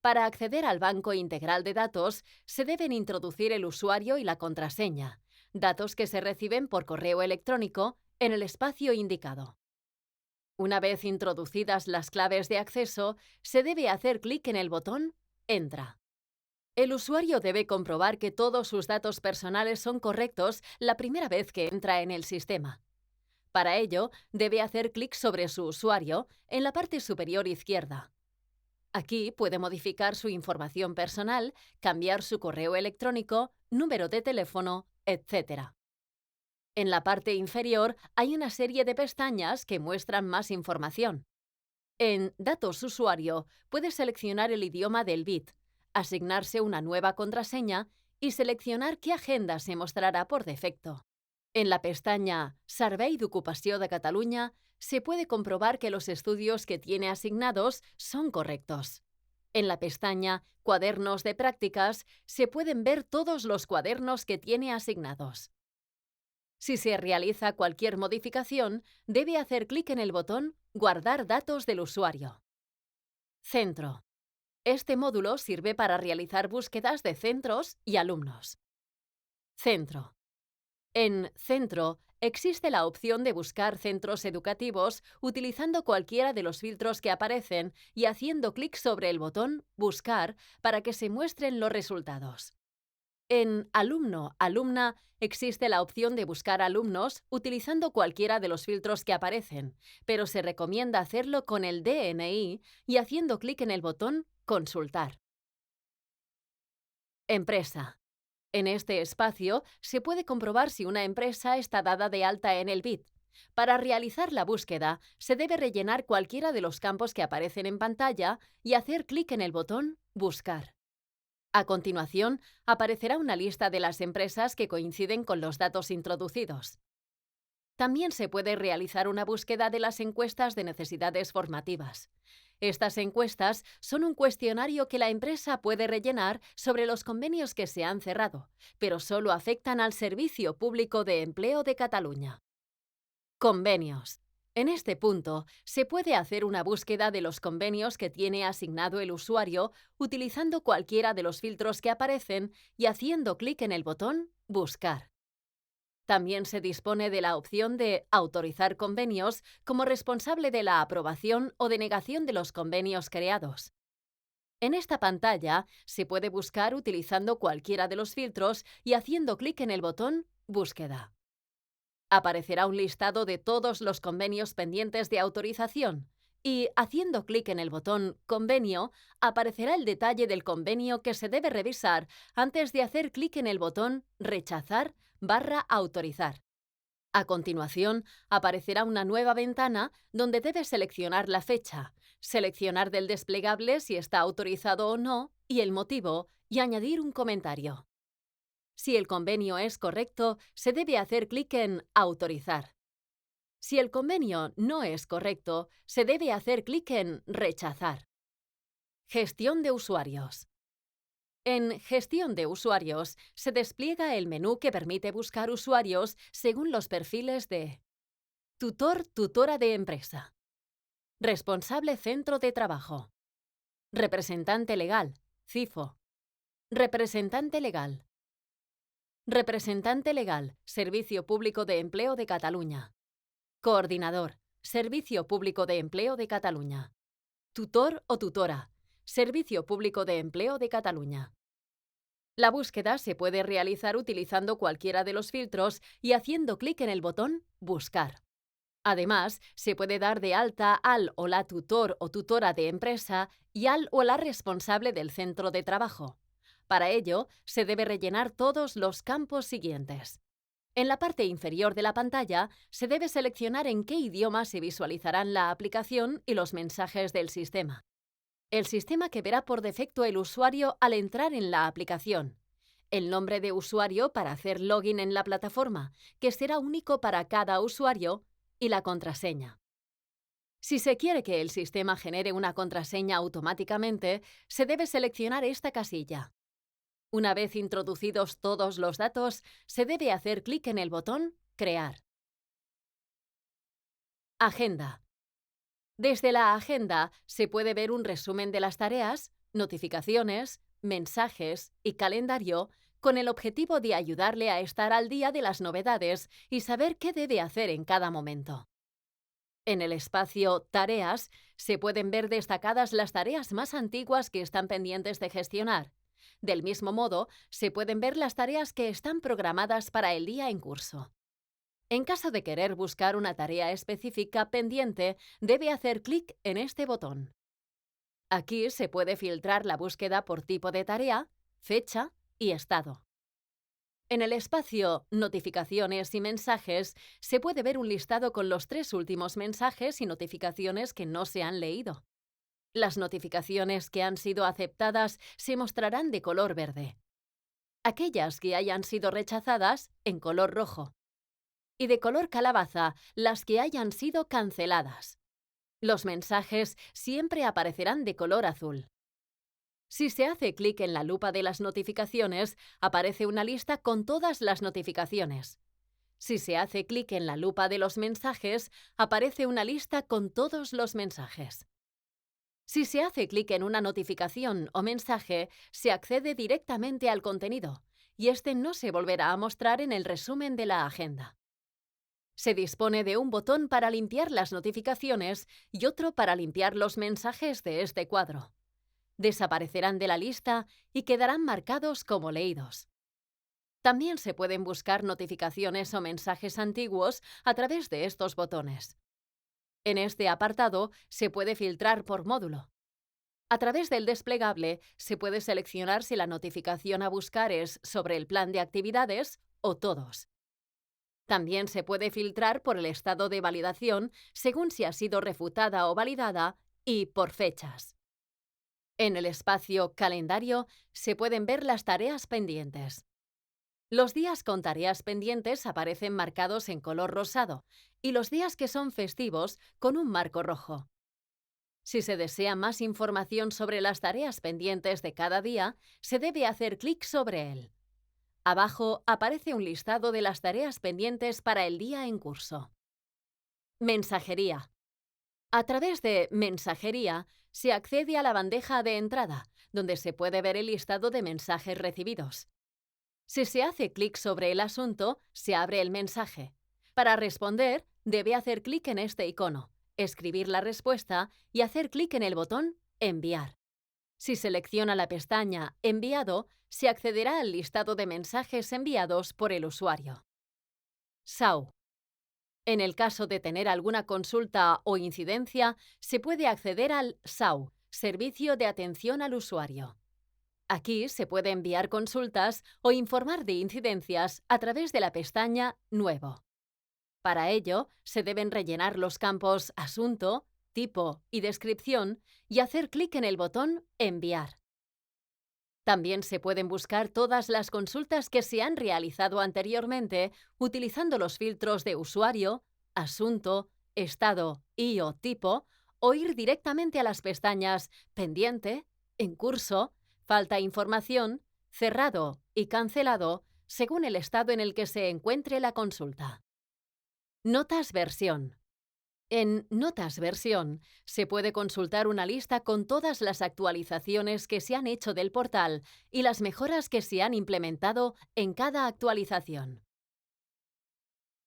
Para acceder al banco integral de datos, se deben introducir el usuario y la contraseña, datos que se reciben por correo electrónico en el espacio indicado. Una vez introducidas las claves de acceso, se debe hacer clic en el botón Entra. El usuario debe comprobar que todos sus datos personales son correctos la primera vez que entra en el sistema. Para ello, debe hacer clic sobre su usuario en la parte superior izquierda. Aquí puede modificar su información personal, cambiar su correo electrónico, número de teléfono, etc. En la parte inferior hay una serie de pestañas que muestran más información. En Datos usuario puede seleccionar el idioma del bit, asignarse una nueva contraseña y seleccionar qué agenda se mostrará por defecto. En la pestaña Servei d'Ocupació de Catalunya se puede comprobar que los estudios que tiene asignados son correctos. En la pestaña Cuadernos de prácticas se pueden ver todos los cuadernos que tiene asignados. Si se realiza cualquier modificación, debe hacer clic en el botón Guardar datos del usuario. Centro. Este módulo sirve para realizar búsquedas de centros y alumnos. Centro. En Centro existe la opción de buscar centros educativos utilizando cualquiera de los filtros que aparecen y haciendo clic sobre el botón Buscar para que se muestren los resultados. En Alumno-Alumna existe la opción de buscar alumnos utilizando cualquiera de los filtros que aparecen, pero se recomienda hacerlo con el DNI y haciendo clic en el botón Consultar. Empresa. En este espacio se puede comprobar si una empresa está dada de alta en el BID. Para realizar la búsqueda, se debe rellenar cualquiera de los campos que aparecen en pantalla y hacer clic en el botón Buscar. A continuación, aparecerá una lista de las empresas que coinciden con los datos introducidos. También se puede realizar una búsqueda de las encuestas de necesidades formativas. Estas encuestas son un cuestionario que la empresa puede rellenar sobre los convenios que se han cerrado, pero solo afectan al Servicio Público de Empleo de Cataluña. Convenios. En este punto, se puede hacer una búsqueda de los convenios que tiene asignado el usuario utilizando cualquiera de los filtros que aparecen y haciendo clic en el botón Buscar. También se dispone de la opción de autorizar convenios como responsable de la aprobación o denegación de los convenios creados. En esta pantalla se puede buscar utilizando cualquiera de los filtros y haciendo clic en el botón Búsqueda. Aparecerá un listado de todos los convenios pendientes de autorización y, haciendo clic en el botón Convenio, aparecerá el detalle del convenio que se debe revisar antes de hacer clic en el botón Rechazar/autorizar. A continuación, aparecerá una nueva ventana donde debe seleccionar la fecha, seleccionar del desplegable si está autorizado o no y el motivo, y añadir un comentario. Si el convenio es correcto, se debe hacer clic en Autorizar. Si el convenio no es correcto, se debe hacer clic en Rechazar. Gestión de usuarios. En Gestión de usuarios se despliega el menú que permite buscar usuarios según los perfiles de tutor/tutora de empresa, responsable centro de trabajo, representante legal, CIFO, representante legal, Servicio Público de Empleo de Cataluña, coordinador, Servicio Público de Empleo de Cataluña, tutor o tutora, Servicio Público de Empleo de Cataluña. La búsqueda se puede realizar utilizando cualquiera de los filtros y haciendo clic en el botón Buscar. Además, se puede dar de alta al o la tutor o tutora de empresa y al o la responsable del centro de trabajo. Para ello, se debe rellenar todos los campos siguientes. En la parte inferior de la pantalla, se debe seleccionar en qué idioma se visualizarán la aplicación y los mensajes del sistema. El sistema que verá por defecto el usuario al entrar en la aplicación. El nombre de usuario para hacer login en la plataforma, que será único para cada usuario, y la contraseña. Si se quiere que el sistema genere una contraseña automáticamente, se debe seleccionar esta casilla. Una vez introducidos todos los datos, se debe hacer clic en el botón Crear. Agenda. Desde la agenda se puede ver un resumen de las tareas, notificaciones, mensajes y calendario con el objetivo de ayudarle a estar al día de las novedades y saber qué debe hacer en cada momento. En el espacio Tareas se pueden ver destacadas las tareas más antiguas que están pendientes de gestionar. Del mismo modo, se pueden ver las tareas que están programadas para el día en curso. En caso de querer buscar una tarea específica pendiente, debe hacer clic en este botón. Aquí se puede filtrar la búsqueda por tipo de tarea, fecha y estado. En el espacio Notificaciones y mensajes se puede ver un listado con los 3 últimos mensajes y notificaciones que no se han leído. Las notificaciones que han sido aceptadas se mostrarán de color verde. Aquellas que hayan sido rechazadas, en color rojo. Y de color calabaza, las que hayan sido canceladas. Los mensajes siempre aparecerán de color azul. Si se hace clic en la lupa de las notificaciones, aparece una lista con todas las notificaciones. Si se hace clic en la lupa de los mensajes, aparece una lista con todos los mensajes. Si se hace clic en una notificación o mensaje, se accede directamente al contenido, y este no se volverá a mostrar en el resumen de la agenda. Se dispone de un botón para limpiar las notificaciones y otro para limpiar los mensajes de este cuadro. Desaparecerán de la lista y quedarán marcados como leídos. También se pueden buscar notificaciones o mensajes antiguos a través de estos botones. En este apartado se puede filtrar por módulo. A través del desplegable se puede seleccionar si la notificación a buscar es sobre el plan de actividades o todos. También se puede filtrar por el estado de validación según si ha sido refutada o validada y por fechas. En el espacio Calendario se pueden ver las tareas pendientes. Los días con tareas pendientes aparecen marcados en color rosado y los días que son festivos con un marco rojo. Si se desea más información sobre las tareas pendientes de cada día, se debe hacer clic sobre él. Abajo aparece un listado de las tareas pendientes para el día en curso. Mensajería. A través de Mensajería se accede a la bandeja de entrada, donde se puede ver el listado de mensajes recibidos. Si se hace clic sobre el asunto, se abre el mensaje. Para responder, debe hacer clic en este icono, escribir la respuesta y hacer clic en el botón Enviar. Si selecciona la pestaña Enviado, se accederá al listado de mensajes enviados por el usuario. SAU. En el caso de tener alguna consulta o incidencia, se puede acceder al SAU, Servicio de Atención al Usuario. Aquí se puede enviar consultas o informar de incidencias a través de la pestaña Nuevo. Para ello, se deben rellenar los campos Asunto, Tipo y Descripción y hacer clic en el botón Enviar. También se pueden buscar todas las consultas que se han realizado anteriormente utilizando los filtros de Usuario, Asunto, Estado y o Tipo, o ir directamente a las pestañas Pendiente, En curso, Falta información, Cerrado y Cancelado, según el estado en el que se encuentre la consulta. Notas versión. En Notas versión se puede consultar una lista con todas las actualizaciones que se han hecho del portal y las mejoras que se han implementado en cada actualización.